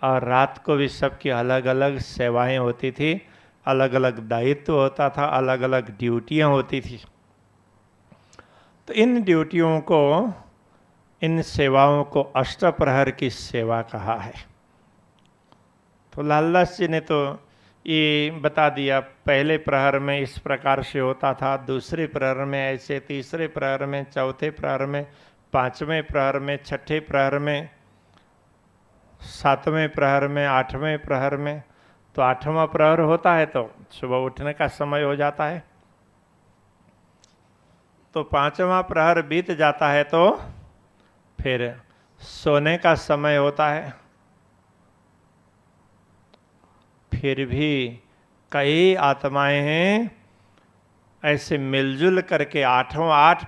और रात को भी सबकी अलग अलग सेवाएं होती थी, अलग अलग दायित्व होता था, अलग अलग ड्यूटियां होती थी। तो इन ड्यूटियों को, इन सेवाओं को अष्टप्रहर की सेवा कहा है। तो लालदास जी ने तो ये बता दिया, पहले प्रहर में इस प्रकार से होता था, दूसरे प्रहर में ऐसे, तीसरे प्रहर में, चौथे प्रहर में, पांचवें प्रहर में, छठे प्रहर में, सातवें प्रहर में, आठवें प्रहर में। तो आठवां प्रहर होता है तो सुबह उठने का समय हो जाता है। तो पांचवां प्रहर बीत जाता है तो फिर सोने का समय होता है। फिर भी कई आत्माएं हैं ऐसे मिलजुल करके आठ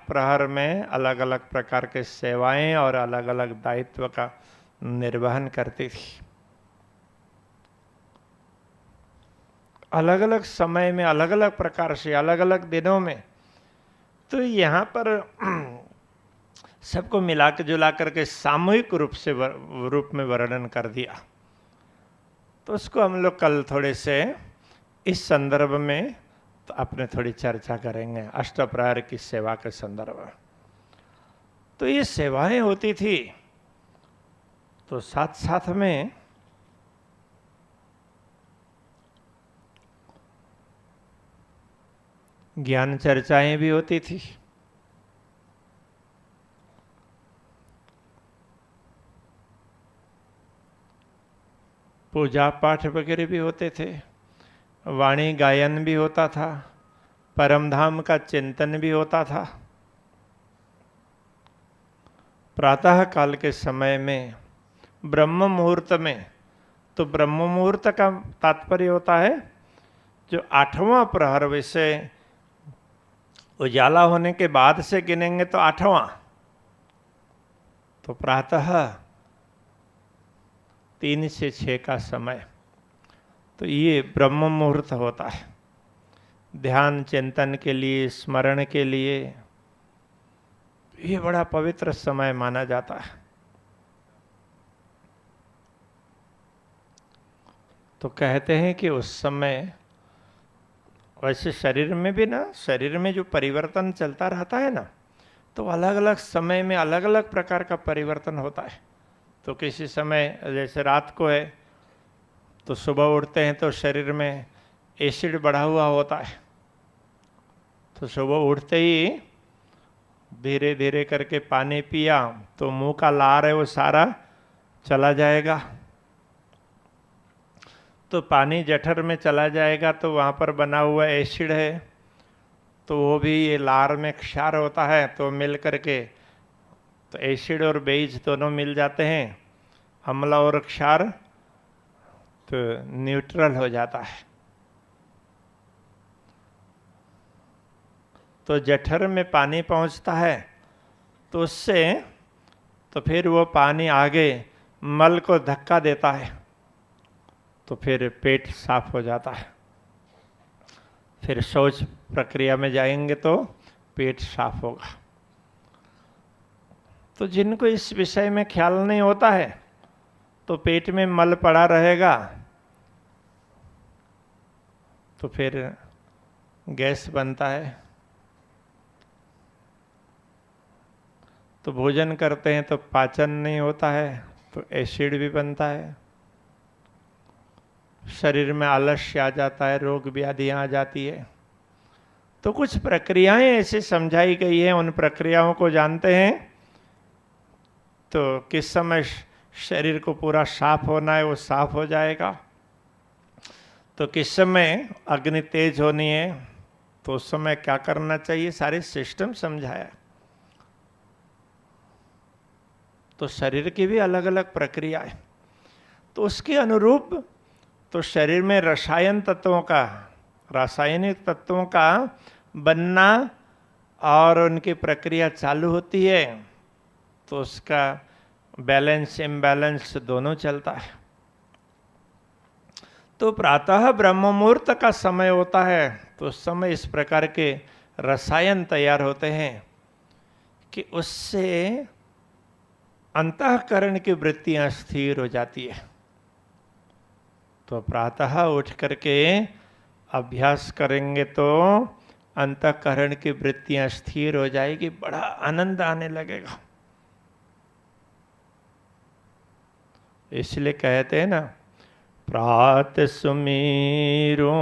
प्रहर में अलग अलग प्रकार के सेवाएं और अलग अलग दायित्व का निर्वहन करती थी। अलग अलग समय में, अलग अलग प्रकार से, अलग अलग दिनों में। तो यहाँ पर सबको मिला के जुला करके सामूहिक रूप में वर्णन कर दिया। तो उसको हम लोग कल थोड़े से इस संदर्भ में तो अपने थोड़ी चर्चा करेंगे, अष्टप्रहर की सेवा के संदर्भ में। तो ये सेवाएं होती थी, तो साथ साथ में ज्ञान चर्चाएं भी होती थी। पूजा पाठ वगैरह भी होते थे, वाणी गायन भी होता था, परमधाम का चिंतन भी होता था। प्रातः काल के समय में ब्रह्म मुहूर्त में, तो ब्रह्म मुहूर्त का तात्पर्य होता है जो आठवां प्रहर वैसे उजाला होने के बाद से गिनेंगे तो 8वां, तो प्रातः 3 से 6 का समय, तो ये ब्रह्म मुहूर्त होता है ध्यान चिंतन के लिए, स्मरण के लिए। ये बड़ा पवित्र समय माना जाता है। तो कहते हैं कि उस समय, वैसे शरीर में भी ना, शरीर में जो परिवर्तन चलता रहता है ना, तो अलग अलग समय में अलग अलग प्रकार का परिवर्तन होता है। तो किसी समय जैसे रात को है तो सुबह उठते हैं तो शरीर में एसिड बढ़ा हुआ होता है, तो सुबह उठते ही धीरे धीरे करके पानी पिया तो मुंह का लार है वो सारा चला जाएगा। तो पानी जठर में चला जाएगा तो वहाँ पर बना हुआ एसिड है, तो वो भी ये लार में क्षार होता है, तो मिल करके तो एसिड और बेज दोनों मिल जाते हैं, अम्ल और क्षार तो न्यूट्रल हो जाता है। तो जठर में पानी पहुंचता है तो उससे तो फिर वो पानी आगे मल को धक्का देता है, तो फिर पेट साफ हो जाता है। फिर शौच प्रक्रिया में जाएंगे तो पेट साफ होगा। तो जिनको इस विषय में ख्याल नहीं होता है तो पेट में मल पड़ा रहेगा, तो फिर गैस बनता है। तो भोजन करते हैं तो पाचन नहीं होता है, तो एसिड भी बनता है। शरीर में आलस्य आ जाता है, रोग व्याधियां आ जाती है। तो कुछ प्रक्रियाएं ऐसे समझाई गई हैं, उन प्रक्रियाओं को जानते हैं तो किस समय शरीर को पूरा साफ होना है वो साफ हो जाएगा, तो किस समय अग्नि तेज होनी है तो उस समय क्या करना चाहिए, सारे सिस्टम समझाया। तो शरीर की भी अलग अलग प्रक्रिया है, तो उसके अनुरूप तो शरीर में रासायनिक तत्वों का बनना और उनकी प्रक्रिया चालू होती है, तो उसका बैलेंस इम्बैलेंस दोनों चलता है। तो प्रातः ब्रह्म मुहूर्त का समय होता है, तो उस समय इस प्रकार के रसायन तैयार होते हैं कि उससे अंतःकरण की वृत्तियां स्थिर हो जाती है। तो प्रातः उठ करके अभ्यास करेंगे तो अंतःकरण की वृत्तियां स्थिर हो जाएगी, बड़ा आनंद आने लगेगा। इसलिए कहते हैं ना, प्रात सुमीरो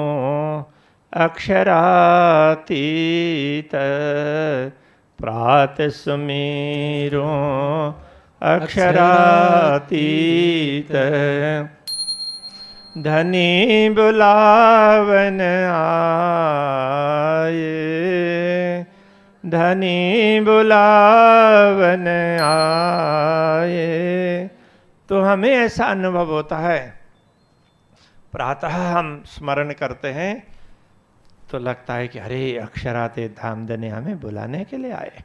अक्षरातीत, प्रात सुमीरो अक्षरातीत, धनी बुलावन आए, धनी बुलावन आए। तो हमें ऐसा अनुभव होता है, प्रातः हम स्मरण करते हैं तो लगता है कि अरे अक्षराते धामधनी हमें बुलाने के लिए आए।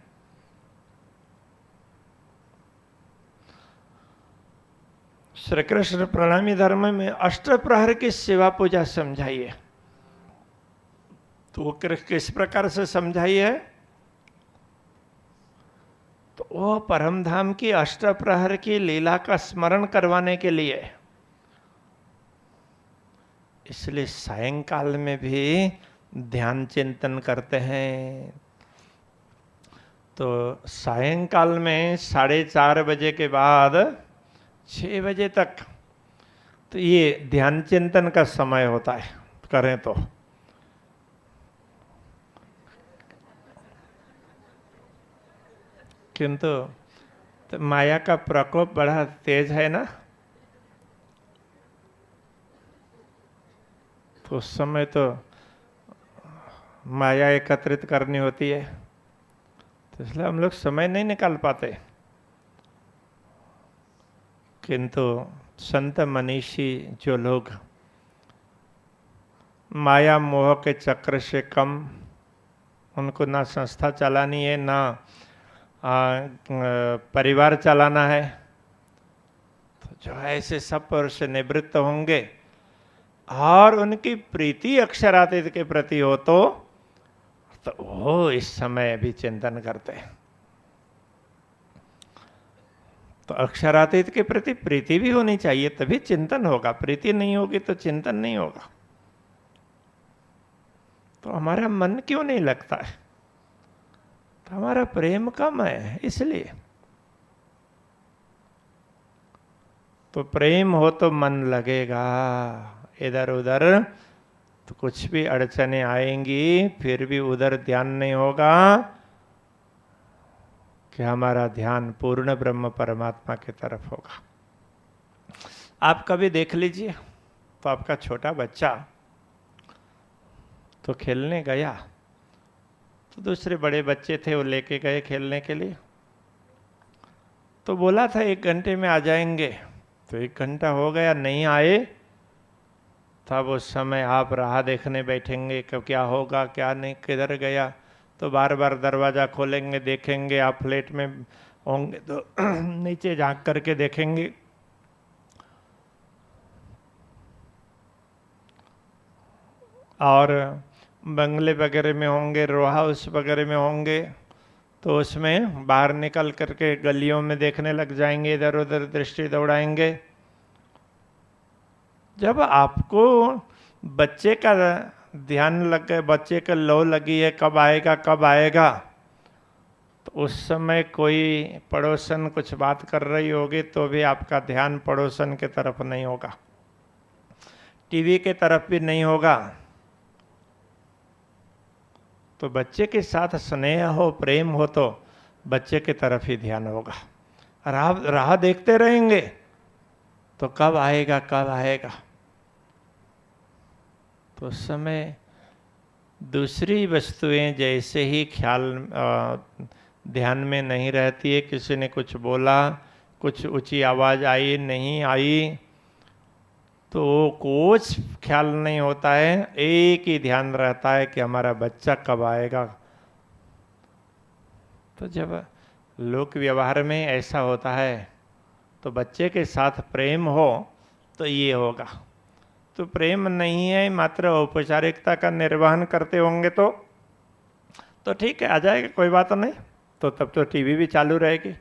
श्री कृष्ण प्रणामी धर्म में अष्टप्रहर की सेवा पूजा समझाई है। तो वो किस प्रकार से समझाई है, तो वो परम धाम की अष्टप्रहर की लीला का स्मरण करवाने के लिए। इसलिए सायंकाल में भी ध्यान चिंतन करते हैं। तो सायंकाल में 4:30 बजे के बाद 6 बजे तक तो ये ध्यान चिंतन का समय होता है, करें तो। किंतु तो माया का प्रकोप बड़ा तेज है ना, तो उस समय तो माया एकत्रित करनी होती है, तो इसलिए हम लोग समय नहीं निकाल पाते। किंतु संत मनीषी जो लोग माया मोह के चक्र से कम उनको ना संस्था चलानी है, ना परिवार चलाना है। तो जो ऐसे सब पुरुष निवृत्त होंगे और उनकी प्रीति अक्षरातीत के प्रति हो तो वो इस समय भी चिंतन करते हैं। तो अक्षरातीत के प्रति प्रीति भी होनी चाहिए, तभी चिंतन होगा। प्रीति नहीं होगी तो चिंतन नहीं होगा। तो हमारा मन क्यों नहीं लगता है? तो हमारा प्रेम कम है, इसलिए। तो प्रेम हो तो मन लगेगा। इधर उधर तो कुछ भी अड़चने आएंगी, फिर भी उधर ध्यान नहीं होगा कि हमारा ध्यान पूर्ण ब्रह्म परमात्मा की तरफ होगा। आप कभी देख लीजिए, तो आपका छोटा बच्चा तो खेलने गया, तो दूसरे बड़े बच्चे थे, वो लेके गए खेलने के लिए। तो बोला था 1 घंटे में आ जाएंगे, तो 1 घंटा हो गया, नहीं आए। तब उस समय आप राह देखने बैठेंगे कब क्या होगा क्या नहीं, किधर गया। तो बार बार दरवाज़ा खोलेंगे, देखेंगे आप फ्लैट में होंगे तो नीचे झांक करके देखेंगे, और बंगले वगैरह में होंगे, रो हाउस वगैरह में होंगे, तो उसमें बाहर निकल करके गलियों में देखने लग जाएंगे, इधर उधर दृष्टि दौड़ाएंगे। जब आपको बच्चे का ध्यान लग गए, बच्चे का लौ लगी है कब आएगा कब आएगा, तो उस समय कोई पड़ोसन कुछ बात कर रही होगी तो भी आपका ध्यान पड़ोसन के तरफ नहीं होगा, टीवी के तरफ भी नहीं होगा। तो बच्चे के साथ स्नेह हो, प्रेम हो, तो बच्चे की तरफ ही ध्यान होगा। राह देखते रहेंगे तो कब आएगा कब आएगा। तो उस समय दूसरी वस्तुएं जैसे ही ख्याल ध्यान में नहीं रहती है, किसी ने कुछ बोला, कुछ ऊंची आवाज़ आई नहीं आई, तो कुछ ख्याल नहीं होता है, एक ही ध्यान रहता है कि हमारा बच्चा कब आएगा। तो जब लोक व्यवहार में ऐसा होता है, तो बच्चे के साथ प्रेम हो तो ये होगा। तो प्रेम नहीं है, मात्र औपचारिकता का निर्वहन करते होंगे तो ठीक है, आ जाएगा, कोई बात नहीं। तो तब तो टीवी भी चालू रहेगी,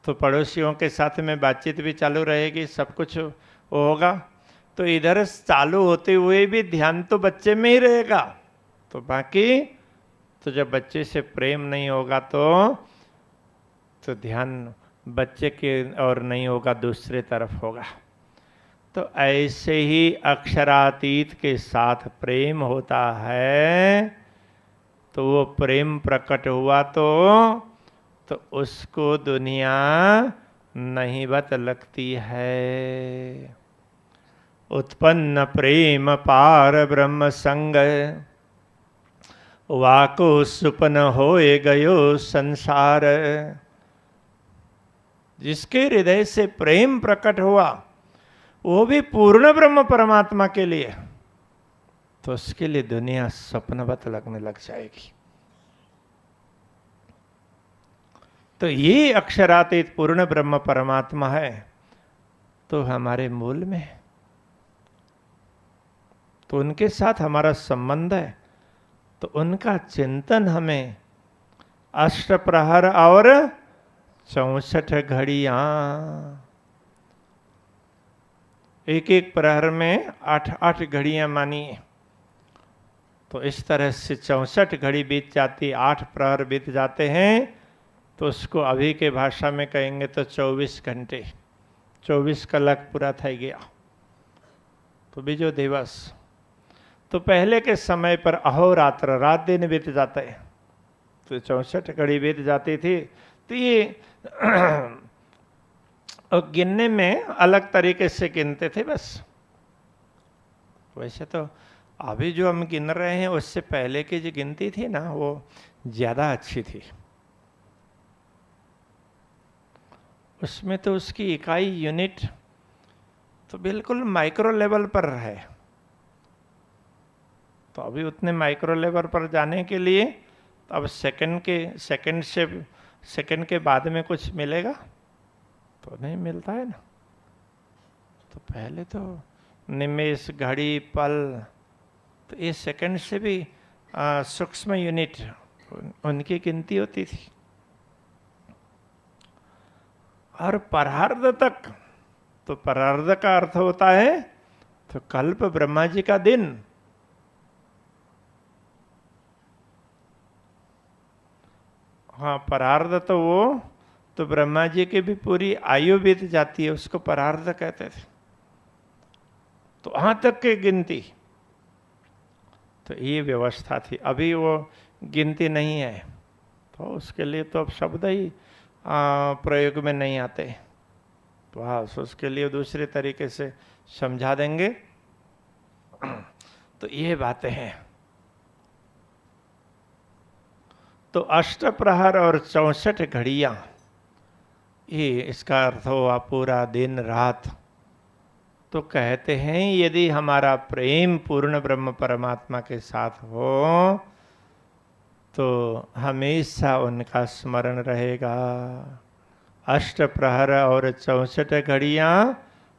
तो पड़ोसियों के साथ में बातचीत भी चालू रहेगी, सब कुछ होगा। तो इधर चालू होते हुए भी ध्यान तो बच्चे में ही रहेगा। तो बाकी तो जब बच्चे से प्रेम नहीं होगा तो ध्यान बच्चे के और नहीं होगा, दूसरे तरफ होगा। तो ऐसे ही अक्षरातीत के साथ प्रेम होता है, तो वो प्रेम प्रकट हुआ तो उसको दुनिया नहीवत लगती है। उत्पन्न प्रेम पार ब्रह्म संग, वाको सुपन होए गयो संसार। जिसके हृदय से प्रेम प्रकट हुआ, वो भी पूर्ण ब्रह्म परमात्मा के लिए, तो उसके लिए दुनिया स्वप्नवत लगने लग जाएगी। तो ये अक्षरातीत पूर्ण ब्रह्म परमात्मा है, तो हमारे मूल में, तो उनके साथ हमारा संबंध है। तो उनका चिंतन हमें अष्ट प्रहर और 64 घड़ियां, एक एक प्रहर में 8-8 घड़ियां मानिए, तो इस तरह से 64 घड़ी बीत जाती, 8 प्रहर बीत जाते हैं, तो उसको अभी के भाषा में कहेंगे तो 24 घंटे, 24 कलाक पूरा થઈ गया। तो बीजो दिवस, तो पहले के समय पर अहोरात्र, रात दिन बीत जाते हैं, तो 64 घड़ी बीत जाती थी। तो ये और गिनने में अलग तरीके से गिनते थे बस। वैसे तो अभी जो हम गिन रहे हैं, उससे पहले की जो गिनती थी ना, वो ज़्यादा अच्छी थी। उसमें तो उसकी इकाई, यूनिट तो बिल्कुल माइक्रो लेवल पर है। तो अभी उतने माइक्रो लेवल पर जाने के लिए तो अब सेकंड के बाद में कुछ मिलेगा तो नहीं मिलता है ना। तो पहले तो निमेष, घड़ी, पल, तो ये सेकंड से भी सूक्ष्म यूनिट उनकी गिनती होती थी। और परार्ध तक, तो परार्ध का अर्थ होता है तो कल्प, ब्रह्मा जी का दिन। हाँ, परार्ध तो वो तो ब्रह्मा जी की भी पूरी आयु बीत जाती है, उसको परार्ध कहते थे। तो वहां तक की गिनती, तो ये व्यवस्था थी। अभी वो गिनती नहीं है, तो उसके लिए तो अब शब्द ही प्रयोग में नहीं आते। तो हाँ, उसके लिए दूसरे तरीके से समझा देंगे। तो ये बातें हैं। तो अष्टप्रहर और 64 घड़ियां, ये इसका अर्थ हुआ पूरा दिन रात। तो कहते हैं यदि हमारा प्रेम पूर्ण ब्रह्म परमात्मा के साथ हो तो हमेशा उनका स्मरण रहेगा। अष्टप्रहर और 64 घड़ियां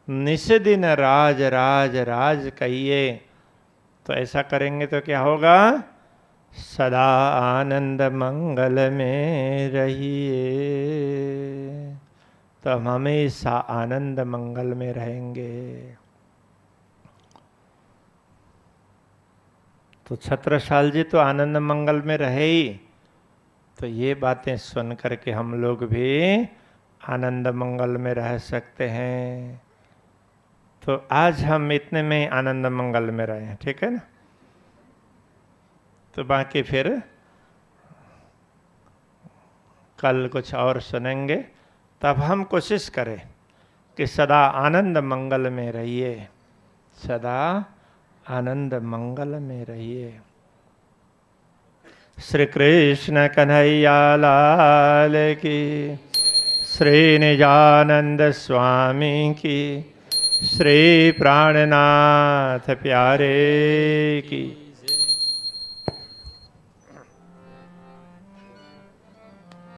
निस दिन राज राज राज कहिए। तो ऐसा करेंगे तो क्या होगा? सदा आनंद मंगल में रहिए। तो हम हमेशा आनंद मंगल में रहेंगे। तो छत्रसाल जी तो आनंद मंगल में रहे ही। तो ये बातें सुन करके हम लोग भी आनंद मंगल में रह सकते हैं। तो आज हम इतने में आनंद मंगल में रहे हैं, ठीक है ना। तो बाकी फिर कल कुछ और सुनेंगे। तब हम कोशिश करें कि सदा आनंद मंगल में रहिए, सदा आनंद मंगल में रहिए। श्री कृष्ण कन्हैया लाल की, श्री निजानंद स्वामी की, श्री प्राणनाथ प्यारे की।